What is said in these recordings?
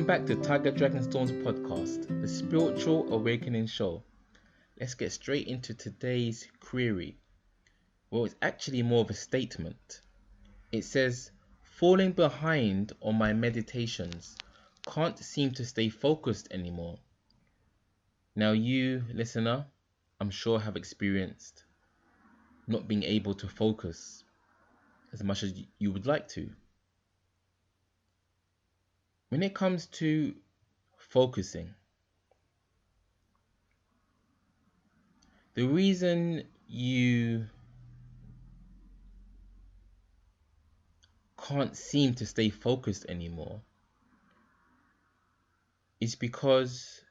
Welcome back to Tiger Dragonstorm's podcast, the spiritual awakening show. Let's get straight into today's query. Well, it's actually more of a statement. It says, falling behind on my meditations, can't seem to stay focused anymore. Now you, listener, I'm sure have experienced not being able to focus as much as you would like to. When it comes to focusing, the reason you can't seem to stay focused anymore is because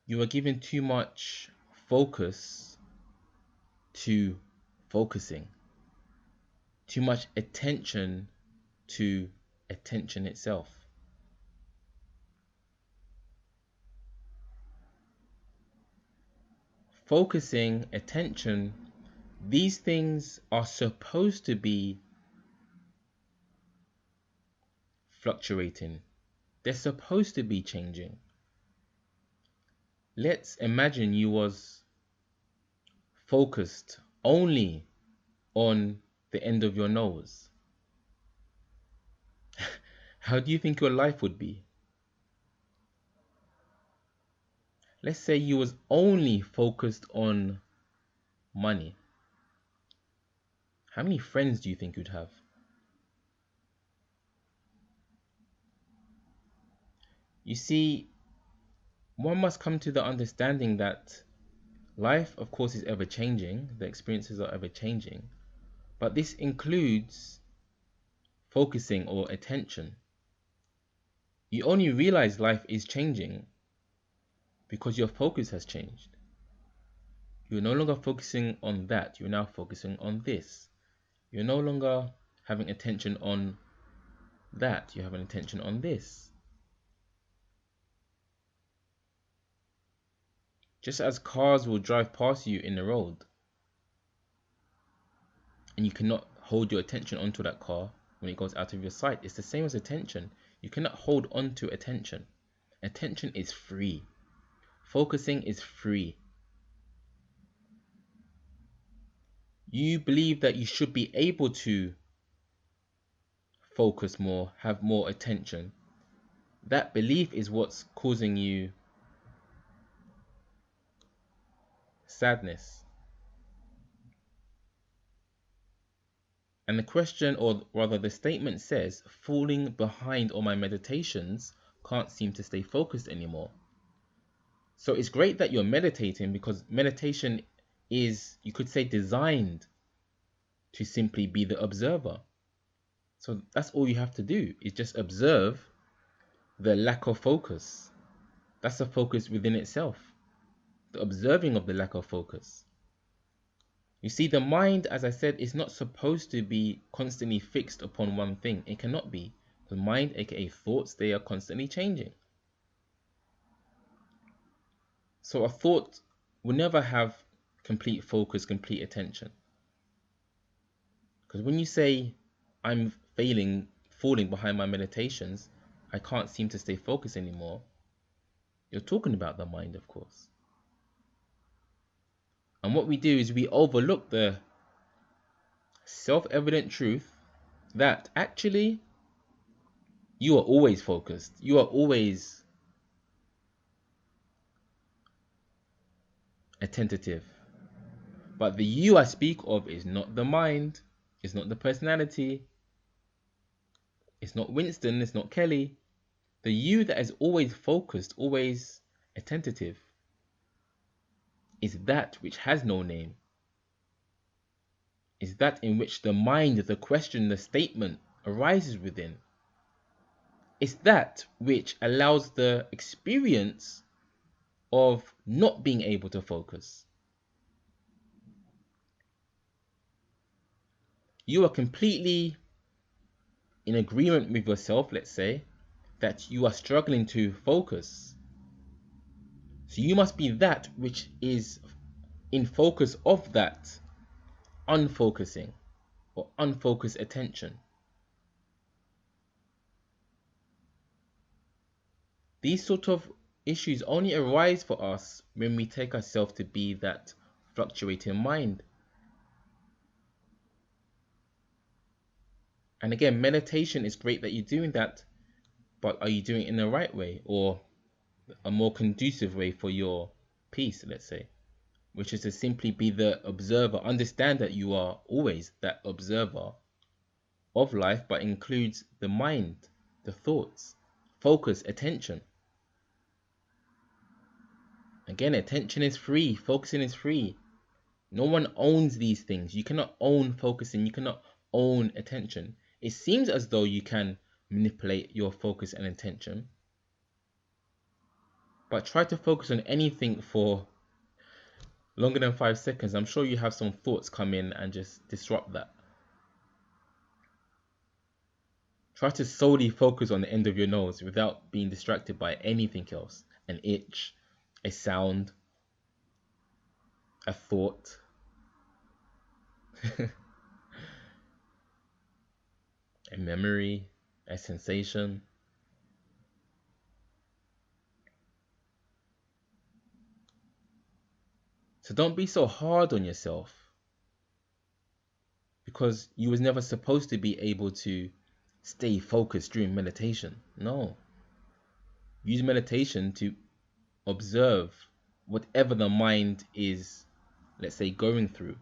you are giving too much focus to focusing, too much attention to attention itself. Focusing, attention, these things are supposed to be fluctuating. They're supposed to be changing. Let's imagine you was focused only on the end of your nose. How do you think your life would be? Let's say you was only focused on money. How many friends do you think you'd have? You see, one must come to the understanding that life, of course, is ever changing. The experiences are ever changing. But this includes focusing or attention. You only realize life is changing because your focus has changed. You're no longer focusing on that. You're now focusing on this. You're no longer having attention on that. You're having attention on this. Just as cars will drive past you in the road and you cannot hold your attention onto that car when it goes out of your sight, it's the same as attention. You cannot hold on to attention. Attention is free. Focusing is free. You believe that you should be able to focus more, have more attention. That belief is what's causing you sadness. And the question, or rather the statement says, falling behind on my meditations, can't seem to stay focused anymore. So it's great that you're meditating, because meditation is, you could say, designed to simply be the observer. So that's all you have to do, is just observe the lack of focus. That's a focus within itself. The observing of the lack of focus. You see, the mind, as I said, is not supposed to be constantly fixed upon one thing. It cannot be. The mind, aka thoughts, they are constantly changing. So a thought will never have complete focus, complete attention. Because when you say, I'm falling behind my meditations, I can't seem to stay focused anymore, you're talking about the mind, of course. And what we do is we overlook the self-evident truth that actually you are always focused. You are always attentive. But the you I speak of is not the mind. It's not the personality. It's not Winston. It's not Kelly. The you that is always focused, always attentive, is that which has no name. Is that in which the mind, the question, the statement arises within. It's that which allows the experience of not being able to focus. You are completely in agreement with yourself, let's say, that you are struggling to focus. So you must be that which is in focus of that unfocusing or unfocused attention. These sort of issues only arise for us when we take ourselves to be that fluctuating mind. And again, meditation is great that you're doing that, but are you doing it in the right way, or a more conducive way for your peace, let's say, which is to simply be the observer. Understand that you are always that observer of life, but includes the mind, the thoughts, focus, attention. Again, attention is free, focusing is free. No one owns these things. You cannot own focusing, you cannot own attention. It seems as though you can manipulate your focus and attention, but try to focus on anything for longer than 5 seconds. I'm sure you have some thoughts come in and just disrupt that. Try to solely focus on the end of your nose without being distracted by anything else. An itch, a sound, a thought. A memory, a sensation. So don't be so hard on yourself, because you was never supposed to be able to stay focused during meditation. No. Use meditation to observe whatever the mind is, let's say, going through.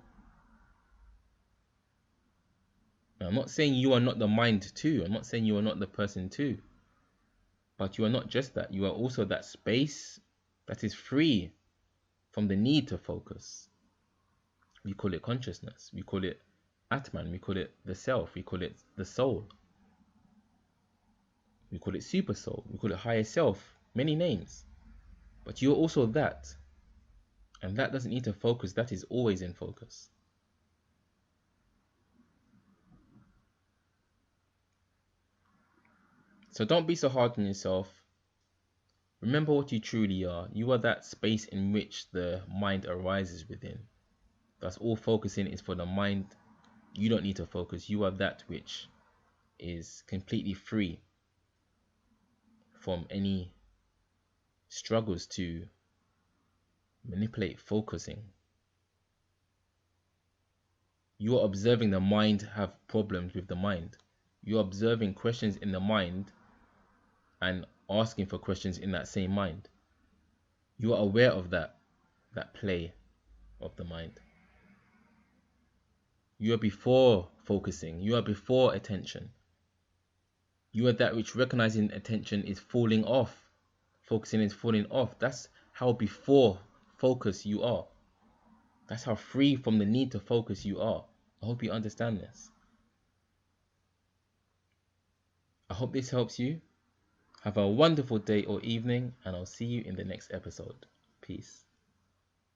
Now, I'm not saying you are not the mind too. I'm not saying you are not the person too. But you are not just that. You are also that space that is free from the need to focus. We call it consciousness. We call it Atman. We call it the self. We call it the soul. We call it super soul. We call it higher self. Many names. But you're also that. And that doesn't need to focus. That is always in focus. So don't be so hard on yourself. Remember what you truly are. You are that space in which the mind arises within. That's all focusing is for the mind. You don't need to focus. You are that which is completely free from any struggles to manipulate focusing. You are observing the mind have problems with the mind. You are observing questions in the mind and asking for questions in that same mind. You are aware of that play of the mind. You are before focusing. You are before attention. You are that which recognizing attention is falling off. Focusing is falling off. That's how before focus you are. That's how free from the need to focus you are. I hope you understand this. I hope this helps you. Have a wonderful day or evening, and I'll see you in the next episode. Peace.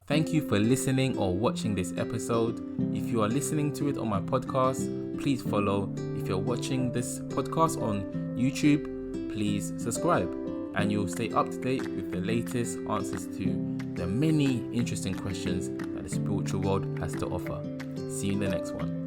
Thank you for listening or watching this episode. If you are listening to it on my podcast, please follow. If you're watching this podcast on YouTube, please subscribe, and you'll stay up to date with the latest answers to the many interesting questions that the spiritual world has to offer. See you in the next one.